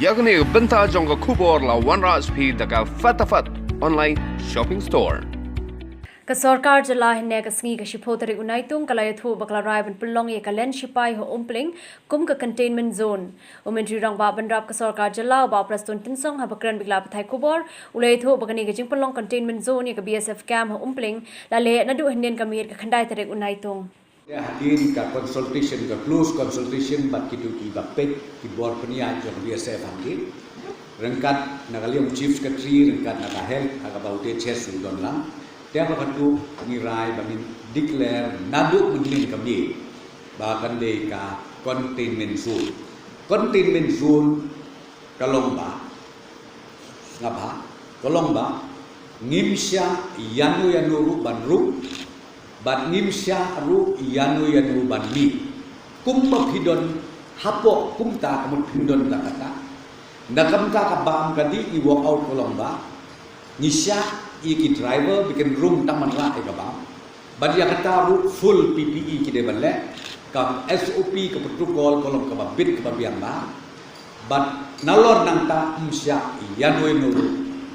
Yakni benta jongga kubor la OneRaज भी दगा फटाफट online shopping store. Ka sarkar jala hinne ka sngi ka shipotari unaitung kalayathu bakla raiban pulong ye kalen shipai ho umpling kum ka containment zone umentri rang ba bandrap ka sarkar jala ba prastun tinsong ha bakran bigla pathai kubor ulayathu bakani ka jing pulong containment zone ye ka BSF camp ho umpling la le nadu hinden ka mir ka khandai tarek unaitung hadir ka consultation ka close consultation bat kitu ki bapet ki bor penia jo BSF hadir rengkat nagalium chief secretary rengkat naga health aga baute chesu donlang dia bakatu nirai bamin declare nadu mending kami bahkan de ka containment zone kalomba ngapa kalomba ngimsya yanu ru banru bat ngimsya ru yanu banmi kumba hidon hapo kumta kamut hidon kata nakam ka kabam kadi I walk out kalomba nisya iki driver bikin room taman lah kabam bad ya kata ru full PPE kide balle ka SOP ka protokol kolom ka bit ka biang ba bad nalor nang ta umsya yanu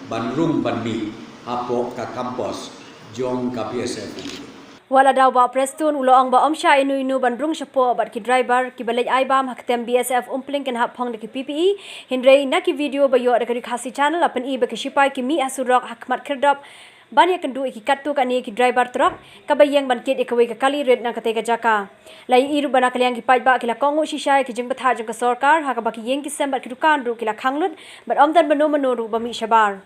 ban room banmi hapo ka campus jong ka BSF wala daw ba prestun uloang ba omsha inu bandrung shapo bat ki driver ki balay aibam haktem BSF umpling ken hapong de ki PPE hindrei na ki video ba yo de ki khasi channel apan I ba ki shipai ki mi asurok hakmat khirdap banya kendu ki kattu ka ni ki driver truck ka bayang ban kit ikawai ka kali red na ka tega jaka lai iru bana kalyang ki pai ba ki la kongu shisha ki jing patha jing ka sarkar ha ka ba ki yeng ki sem bat ki dukan ru ki la khanglut bat omdan bano ru ba mi shabar